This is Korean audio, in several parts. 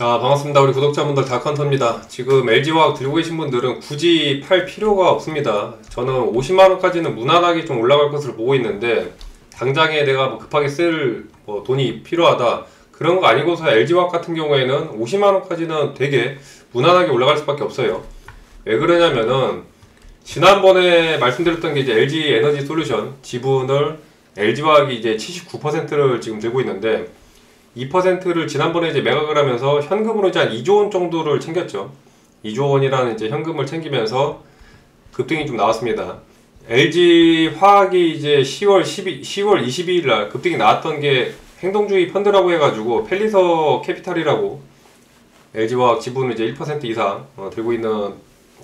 자, 반갑습니다. 우리 구독자분들 다컨터입니다. 지금 LG화학 들고 계신 분들은 굳이 팔 필요가 없습니다. 저는 50만원까지는 무난하게 좀 올라갈 것을 보고 있는데, 당장에 내가 뭐 급하게 쓸 돈이 필요하다, 그런 거 아니고서 LG화학 같은 경우에는 50만원까지는 되게 무난하게 올라갈 수밖에 없어요. 왜 그러냐면은 지난번에 말씀드렸던 게 이제 LG에너지솔루션 지분을 LG화학이 이제 79%를 지금 들고 있는데, 2%를 지난번에 이제 매각을 하면서 현금으로 이제 한 2조 원 정도를 챙겼죠. 2조 원이라는 이제 현금을 챙기면서 급등이 좀 나왔습니다. LG 화학이 이제 10월 22일 날 급등이 나왔던 게 행동주의 펀드라고 해가지고 펠리서 캐피탈이라고 LG 화학 지분을 이제 1% 이상 들고 있는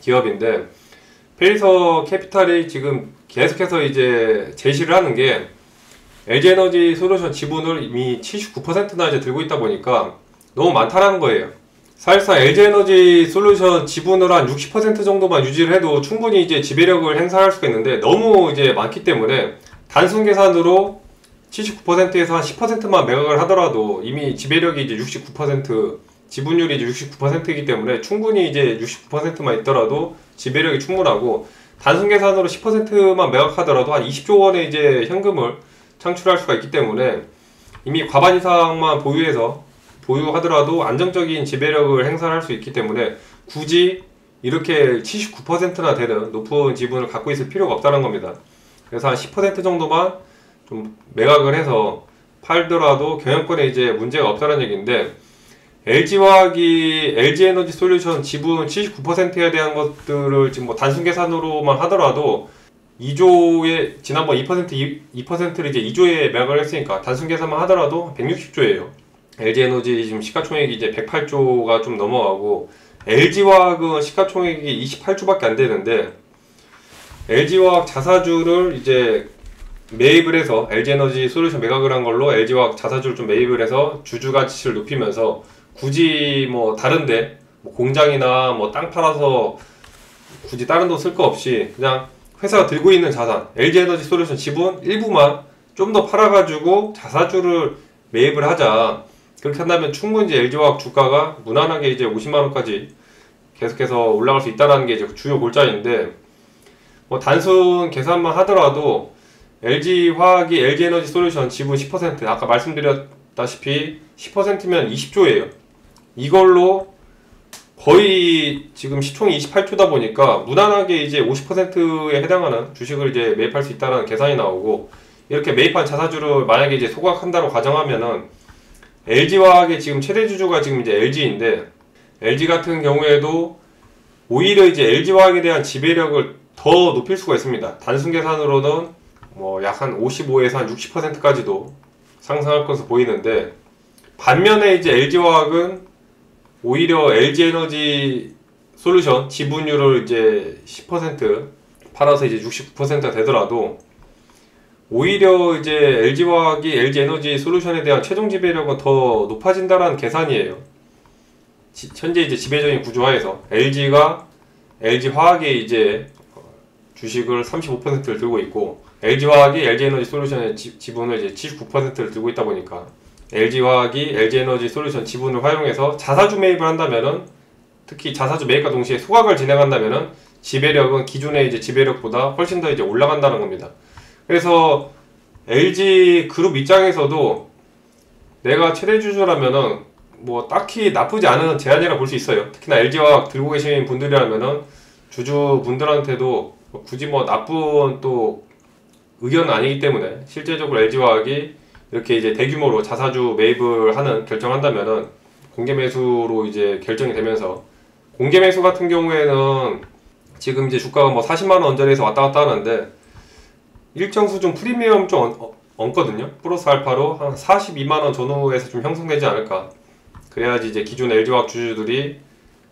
기업인데, 펠리서 캐피탈이 지금 계속해서 이제 제시를 하는 게 LG에너지솔루션 지분을 이미 79%나 이제 들고 있다 보니까 너무 많다라는 거예요. 사실상 LG에너지솔루션 지분을 한 60% 정도만 유지를 해도 충분히 이제 지배력을 행사할 수가 있는데, 너무 이제 많기 때문에 단순 계산으로 79%에서 한 10%만 매각을 하더라도 이미 지배력이 이제 69%, 지분율이 이제 69%이기 때문에 충분히 이제 69%만 있더라도 지배력이 충분하고, 단순 계산으로 10%만 매각하더라도 한 20조 원의 이제 현금을 창출할 수가 있기 때문에 이미 과반 이상만 보유하더라도 안정적인 지배력을 행사할 수 있기 때문에 굳이 이렇게 79%나 되는 높은 지분을 갖고 있을 필요가 없다는 겁니다. 그래서 한 10% 정도만 좀 매각을 해서 팔더라도 경영권에 이제 문제가 없다는 얘기인데, LG화학이 LG에너지솔루션 지분 79%에 대한 것들을 지금 뭐 단순 계산으로만 하더라도 2조에 지난번 2%를 이제 2조에 매각을 했으니까 단순 계산만 하더라도 160조예요. LG에너지 지금 시가총액이 이제 108조가 좀 넘어가고, LG화학은 시가총액이 28조밖에 안 되는데, LG화학 자사주를 이제 매입을 해서 LG에너지솔루션 매각을 한 걸로 LG화학 자사주를 좀 매입을 해서 주주 가치를 높이면서 굳이 뭐 다른데 뭐 공장이나 뭐 땅 팔아서 굳이 다른 돈 쓸 거 없이 그냥 회사가 들고 있는 자산, LG에너지솔루션 지분 일부만 좀 더 팔아가지고 자사주를 매입을 하자. 그렇게 한다면 충분히 이제 LG화학 주가가 무난하게 이제 50만원까지 계속해서 올라갈 수 있다는 게 이제 주요 골자인데, 뭐 단순 계산만 하더라도 LG화학이 LG에너지솔루션 지분 10%, 아까 말씀드렸다시피 10%면 20조예요. 이걸로 거의 지금 시총이 28조다 보니까 무난하게 이제 50%에 해당하는 주식을 이제 매입할 수 있다는 계산이 나오고, 이렇게 매입한 자사주를 만약에 이제 소각한다고 가정하면은 LG화학의 지금 최대 주주가 지금 이제 LG인데, LG 같은 경우에도 오히려 이제 LG화학에 대한 지배력을 더 높일 수가 있습니다. 단순 계산으로는 뭐 약 한 55에서 한 60%까지도 상승할 것으로 보이는데, 반면에 이제 LG화학은 오히려 LG에너지솔루션 지분율을 이제 10% 팔아서 이제 69%가 되더라도 오히려 이제 LG화학이 LG에너지솔루션에 대한 최종 지배력은 더 높아진다라는 계산이에요. 현재 이제 지배적인 구조하에서 LG가 LG화학의 이제 주식을 35%를 들고 있고, LG화학이 LG에너지솔루션의 지분을 이제 79%를 들고 있다 보니까 LG화학이 LG에너지솔루션 지분을 활용해서 자사주 매입을 한다면은, 특히 자사주 매입과 동시에 소각을 진행한다면은 지배력은 기존의 이제 지배력보다 훨씬 더 이제 올라간다는 겁니다. 그래서 LG 그룹 입장에서도 내가 최대 주주라면은 뭐 딱히 나쁘지 않은 제안이라 볼 수 있어요. 특히나 LG화학 들고 계신 분들이라면은 주주분들한테도 굳이 뭐 나쁜 또 의견은 아니기 때문에, 실제적으로 LG화학이 이렇게 이제 대규모로 자사주 매입을 결정한다면은 공개 매수로 이제 결정이 되면서, 공개 매수 같은 경우에는 지금 이제 주가가 뭐 40만원 언저리에서 왔다 갔다 하는데 일정 수준 프리미엄 좀 얹거든요. 플러스 알파로 한 42만원 전후에서 좀 형성되지 않을까. 그래야지 이제 기존 LG화학 주주들이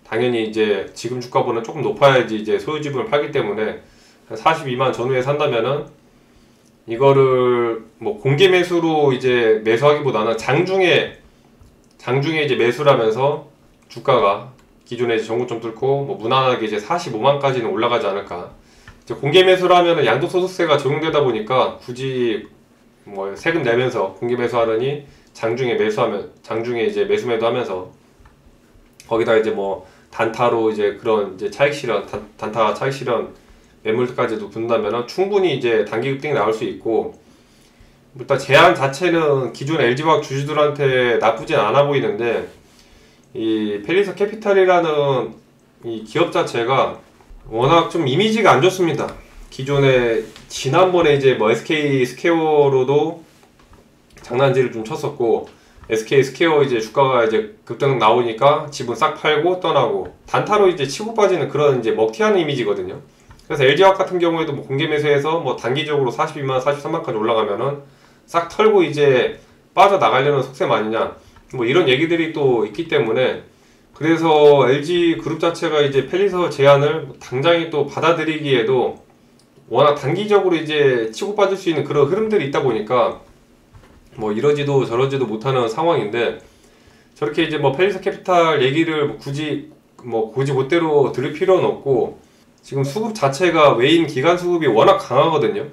당연히 이제 지금 주가보다는 조금 높아야지 이제 소유 지분을 팔기 때문에 한 42만 전후에 산다면은 이거를 뭐 공개 매수로 이제 매수하기보다는 장중에 이제 매수를 하면서 주가가 기존에 이제 정고점 뚫고 뭐 무난하게 이제 45만까지는 올라가지 않을까. 이제 공개 매수를 하면은 양도소득세가 적용되다 보니까 굳이 뭐 세금 내면서 공개 매수하느니 장중에 이제 매수 매도하면서 거기다 이제 뭐 단타로 이제 그런 이제 차익 실현, 단타 차익 실현 매물까지도 붙는다면 충분히 이제 단기 급등이 나올 수 있고, 일단 제안 자체는 기존 LG화학 주주들한테 나쁘진 않아 보이는데, 이 펠리서 캐피탈이라는 이 기업 자체가 워낙 좀 이미지가 안 좋습니다. 기존에 지난번에 이제 뭐 SK 스퀘어로도 장난질을 좀 쳤었고, SK 스퀘어 이제 주가가 이제 급등 나오니까 지분 싹 팔고 떠나고 단타로 이제 치고 빠지는 그런 이제 먹튀하는 이미지거든요. 그래서 LG화학 같은 경우에도 뭐 공개 매수해서 뭐 단기적으로 42만, 43만까지 올라가면은 싹 털고 이제 빠져나가려는 속셈 아니냐, 뭐 이런 얘기들이 또 있기 때문에, 그래서 LG 그룹 자체가 이제 펠리서 제안을 당장에 또 받아들이기에도 워낙 단기적으로 이제 치고 빠질 수 있는 그런 흐름들이 있다 보니까 뭐 이러지도 저러지도 못하는 상황인데, 저렇게 이제 뭐 펠리서 캐피탈 얘기를 뭐 굳이 그대로 들을 필요는 없고, 지금 수급 자체가 외인 기관 수급이 워낙 강하거든요.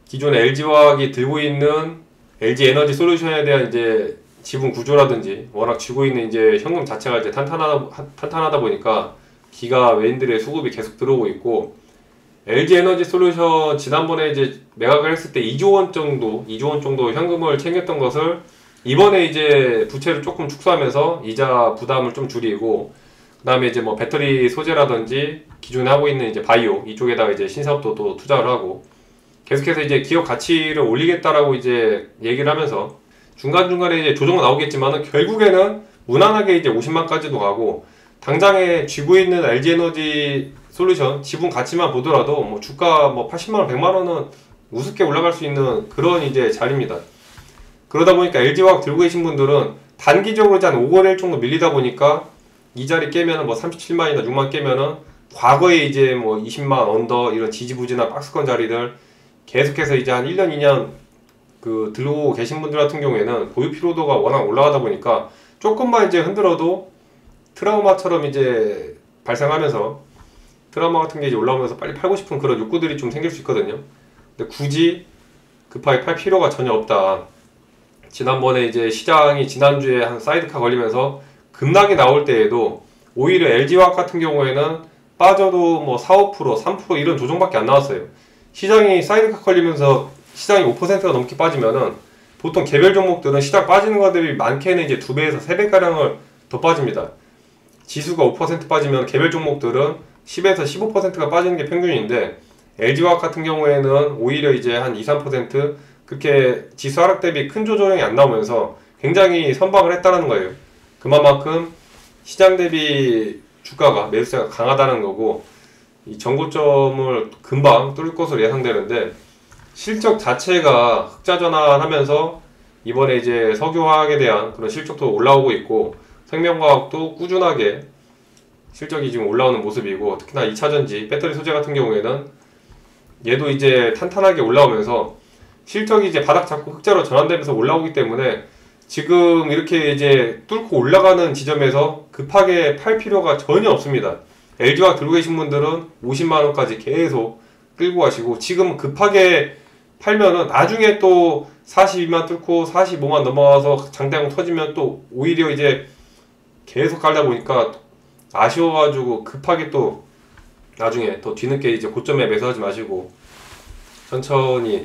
기존에 LG화학이 들고 있는 LG 에너지 솔루션에 대한 이제 지분 구조라든지 워낙 쥐고 있는 이제 현금 자체가 이제 탄탄하다 보니까 기가 외인들의 수급이 계속 들어오고 있고, LG 에너지 솔루션 지난번에 이제 매각을 했을 때 2조 원 정도 현금을 챙겼던 것을 이번에 이제 부채를 조금 축소하면서 이자 부담을 좀 줄이고, 그다음에 이제 뭐 배터리 소재라든지 기존에 하고 있는 이제 바이오 이쪽에다가 이제 신사업도 또 투자를 하고 계속해서 이제 기업 가치를 올리겠다라고 이제 얘기를 하면서 중간중간에 이제 조정은 나오겠지만은 결국에는 무난하게 이제 50만까지도 가고, 당장에 쥐고 있는 LG 에너지 솔루션 지분 가치만 보더라도 뭐 주가 뭐 80만원, 100만원은 우습게 올라갈 수 있는 그런 이제 자리입니다. 그러다 보니까 LG화학 들고 계신 분들은 단기적으로 이제 한 5거래일 정도 밀리다 보니까 이 자리 깨면은 뭐 37만이나 6만 깨면은 과거에 이제 뭐 20만 언더 이런 지지부진한 박스권 자리들 계속해서 이제 한 1년, 2년 그 들고 계신 분들 같은 경우에는 보유 피로도가 워낙 올라가다 보니까 조금만 이제 흔들어도 트라우마처럼 이제 발생하면서 트라우마 같은 게 이제 올라오면서 빨리 팔고 싶은 그런 욕구들이 좀 생길 수 있거든요. 근데 굳이 급하게 팔 필요가 전혀 없다. 지난번에 이제 시장이 지난주에 한 사이드카 걸리면서 급락이 나올 때에도 오히려 LG화학 같은 경우에는 빠져도 뭐 4, 5%, 3% 이런 조정밖에 안 나왔어요. 시장이 사이드카 걸리면서 시장이 5%가 넘게 빠지면은 보통 개별 종목들은 시장 빠지는 것들이 많게는 이제 2배에서 3배가량을 더 빠집니다. 지수가 5% 빠지면 개별 종목들은 10에서 15%가 빠지는 게 평균인데, LG화학 같은 경우에는 오히려 이제 한 2, 3% 그렇게 지수 하락 대비 큰 조정이 안 나오면서 굉장히 선방을 했다는 거예요. 그만큼 시장 대비 주가가 매수세가 강하다는 거고, 이 전고점을 금방 뚫을 것으로 예상되는데, 실적 자체가 흑자 전환하면서 이번에 이제 석유화학에 대한 그런 실적도 올라오고 있고, 생명과학도 꾸준하게 실적이 지금 올라오는 모습이고, 특히나 2차전지 배터리 소재 같은 경우에는 얘도 이제 탄탄하게 올라오면서 실적이 이제 바닥 잡고 흑자로 전환되면서 올라오기 때문에 지금 이렇게 이제 뚫고 올라가는 지점에서 급하게 팔 필요가 전혀 없습니다. LG화학 들고 계신 분들은 50만원까지 계속 끌고 가시고, 지금 급하게 팔면은 나중에 또 42만 뚫고 45만 넘어가서 장대공 터지면 또 오히려 이제 계속 깔다 보니까 아쉬워가지고 급하게 또 나중에 더 뒤늦게 이제 고점에 매수하지 마시고 천천히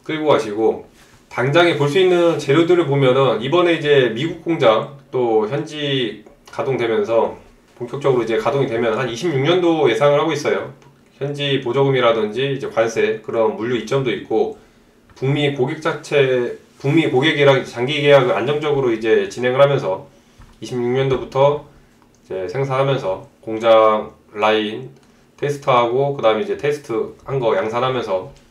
끌고 가시고, 당장에 볼 수 있는 재료들을 보면은 이번에 이제 미국 공장 또 현지 가동되면서 본격적으로 이제 가동이 되면 한 26년도 예상을 하고 있어요. 현지 보조금이라든지 이제 관세 그런 물류 이점도 있고, 북미 고객이랑 장기 계약을 안정적으로 이제 진행을 하면서 26년도부터 이제 생산하면서 공장 라인 테스트하고, 그 다음에 이제 테스트 한 거 양산하면서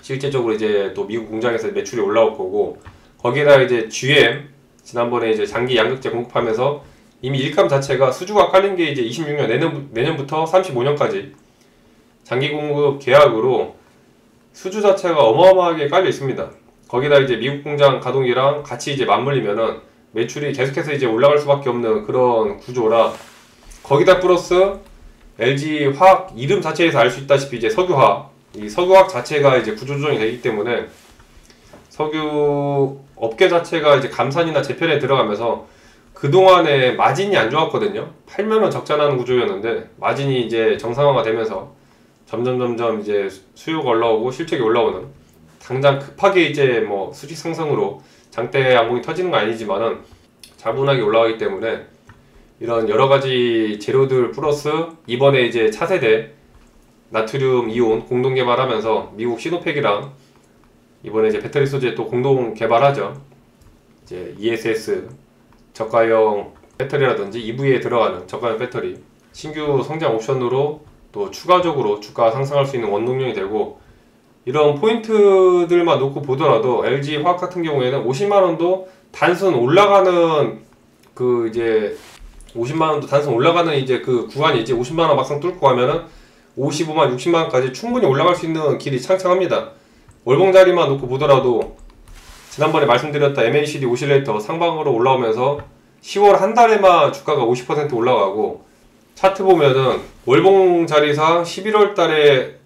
실제적으로 이제 또 미국 공장에서 매출이 올라올 거고, 거기에다가 이제 GM 지난번에 이제 장기 양극재 공급하면서 이미 일감 자체가 수주가 깔린 게 이제 26년 내년부터 35년까지 장기 공급 계약으로 수주 자체가 어마어마하게 깔려 있습니다. 거기다 이제 미국 공장 가동이랑 같이 이제 맞물리면은 매출이 계속해서 이제 올라갈 수밖에 없는 그런 구조라, 거기다 플러스 LG 화학 이름 자체에서 알 수 있다시피 이제 석유화학, 이 석유화학 자체가 이제 구조조정이 되기 때문에 석유 업계 자체가 이제 감산이나 재편에 들어가면서 그동안에 마진이 안 좋았거든요. 팔면은 적자 나는 구조였는데 마진이 이제 정상화가 되면서 점점 이제 수요가 올라오고 실적이 올라오는, 당장 급하게 이제 뭐 수익 상승으로 장대 양봉이 터지는 건 아니지만은 차분하게 올라가기 때문에 이런 여러 가지 재료들 플러스 이번에 이제 차세대 나트륨 이온 공동 개발하면서 미국 시노팩이랑 이번에 이제 배터리 소재 또 공동 개발하죠. 이제 ESS 저가형 배터리라든지 EV에 들어가는 저가형 배터리 신규 성장 옵션으로 또 추가적으로 주가 상승할 수 있는 원동력이 되고, 이런 포인트들만 놓고 보더라도 LG 화학 같은 경우에는 50만원도 단순 올라가는 그 이제 50만원도 단순 올라가는 이제 그 구간이 이제 50만원 막상 뚫고 가면은 55만 60만원까지 충분히 올라갈 수 있는 길이 창창합니다. 월봉 자리만 놓고 보더라도 지난번에 말씀드렸다 MACD 오실레이터 상방으로 올라오면서 10월 한 달에만 주가가 50% 올라가고, 차트 보면은 월봉 자리상 11월 달에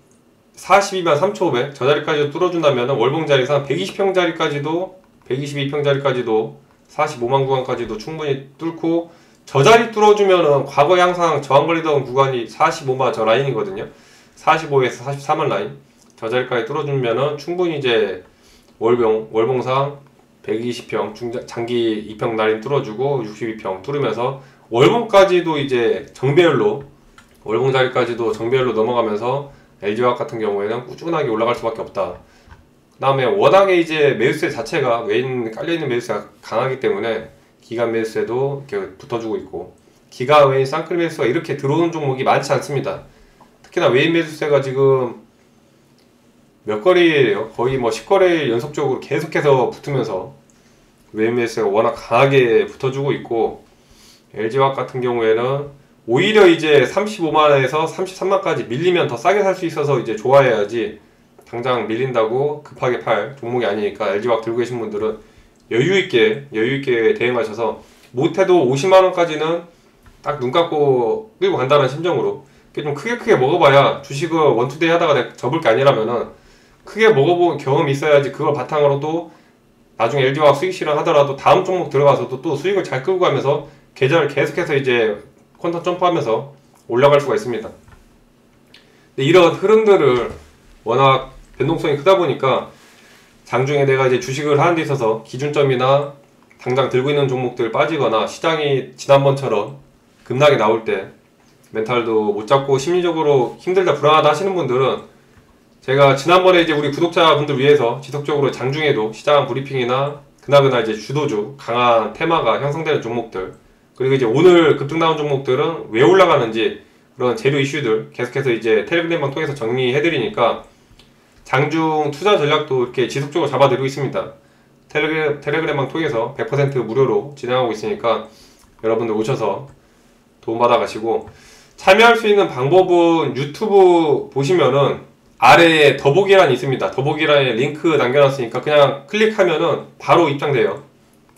42만 3,500 저 자리까지 뚫어준다면 월봉 자리상 120평 자리까지도 122평 자리까지도 45만 구간까지도 충분히 뚫고, 저 자리 뚫어주면은 과거에 항상 저항 걸리던 구간이 45만 저 라인이거든요. 45에서 44만 라인 저 자리까지 뚫어주면은 충분히 이제 월봉상 120평 장기 2평 라인 뚫어주고 62평 뚫으면서 월봉까지도 이제 정배열로 월봉 자리까지도 정배열로 넘어가면서 LG화학 같은 경우에는 꾸준하게 올라갈 수밖에 없다. 그 다음에 워낙에 이제 매수세 자체가 외인 깔려있는 매수세가 강하기 때문에 기간 매수세도 이렇게 붙어주고 있고, 기간 외인 쌍끌 매수가 이렇게 들어오는 종목이 많지 않습니다. 특히나 외인 매수세가 지금 몇 거래예요? 거의 뭐 10거래 연속적으로 계속해서 붙으면서 외인 매수세가 워낙 강하게 붙어주고 있고, LG화학 같은 경우에는 오히려 이제 35만에서 33만까지 밀리면 더 싸게 살 수 있어서 이제 좋아해야지, 당장 밀린다고 급하게 팔 종목이 아니니까 LG화학 들고 계신 분들은 여유있게 대응하셔서 못해도 50만원까지는 딱 눈 감고 끌고 간다는 심정으로 좀 크게 먹어봐야, 주식을 원투데이 하다가 접을 게 아니라면은 크게 먹어본 경험이 있어야지 그걸 바탕으로도 나중에 LG화학 수익 실현하더라도 다음 종목 들어가서도 또 수익을 잘 끌고 가면서 계좌를 계속해서 이제 퀀텀 점프하면서 올라갈 수가 있습니다. 근데 이런 흐름들을 워낙 변동성이 크다 보니까 장중에 내가 이제 주식을 하는 데 있어서 기준점이나 당장 들고 있는 종목들 빠지거나 시장이 지난번처럼 급락이 나올 때 멘탈도 못 잡고 심리적으로 힘들다 불안하다 하시는 분들은 제가 지난번에 이제 우리 구독자분들 위해서 지속적으로 장중에도 시장 브리핑이나 그나그나 이제 주도주 강한 테마가 형성되는 종목들, 그리고 이제 오늘 급등 나온 종목들은 왜 올라가는지 그런 재료 이슈들 계속해서 이제 텔레그램방 통해서 정리해드리니까 장중 투자 전략도 이렇게 지속적으로 잡아드리고 있습니다. 텔레그램방 통해서 100% 무료로 진행하고 있으니까 여러분들 오셔서 도움받아 가시고, 참여할 수 있는 방법은 유튜브 보시면은 아래에 더보기란이 있습니다. 더보기란에 링크 남겨놨으니까 그냥 클릭하면은 바로 입장돼요.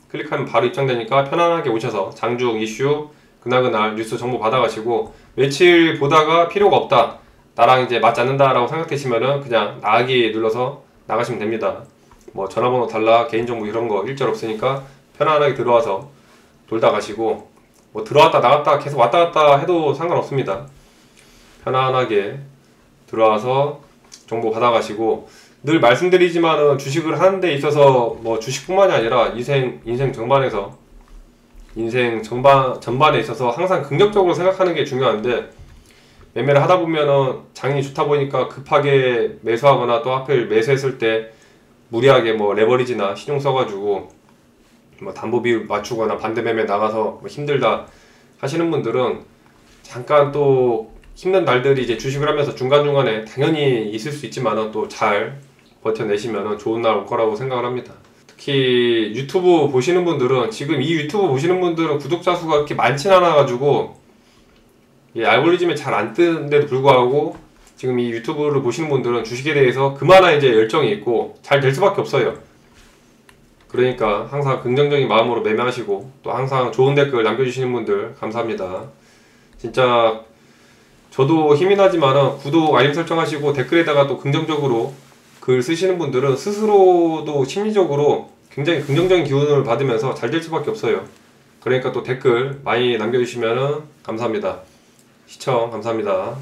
클릭하면 바로 입장되니까 편안하게 오셔서 장중 이슈 그날 뉴스 정보 받아가시고, 며칠 보다가 필요가 없다, 나랑 이제 맞지 않는다 라고 생각되시면은 그냥 나가기 눌러서 나가시면 됩니다. 뭐 전화번호 달라 개인정보 이런 거 일절 없으니까 편안하게 들어와서 돌다 가시고, 뭐 들어왔다 나갔다 계속 왔다 갔다 해도 상관없습니다. 편안하게 들어와서 정보 받아가시고, 늘 말씀드리지만은 주식을 하는 데 있어서 뭐 주식뿐만이 아니라 인생 전반에 있어서 항상 긍정적으로 생각하는 게 중요한데, 매매를 하다 보면은 장이 좋다 보니까 급하게 매수하거나 또 하필 매수했을 때 무리하게 뭐 레버리지나 신용 써가지고 뭐 담보 비율 맞추거나 반대 매매 나가서 뭐 힘들다 하시는 분들은 잠깐 또 힘든 날들이 이제 주식을 하면서 중간중간에 당연히 있을 수 있지만은 또 잘 버텨내시면은 좋은 날 올 거라고 생각을 합니다. 특히 유튜브 보시는 분들은, 지금 이 유튜브 보시는 분들은 구독자 수가 그렇게 많진 않아 가지고 알고리즘에 잘 안 뜨는데도 불구하고 지금 이 유튜브를 보시는 분들은 주식에 대해서 그만한 이제 열정이 있고 잘 될 수밖에 없어요. 그러니까 항상 긍정적인 마음으로 매매하시고, 또 항상 좋은 댓글 남겨주시는 분들 감사합니다. 진짜 저도 힘이 나지만은 구독 알림 설정하시고 댓글에다가 또 긍정적으로 글 쓰시는 분들은 스스로도 심리적으로 굉장히 긍정적인 기운을 받으면서 잘 될 수밖에 없어요. 그러니까 또 댓글 많이 남겨주시면 감사합니다. 시청 감사합니다.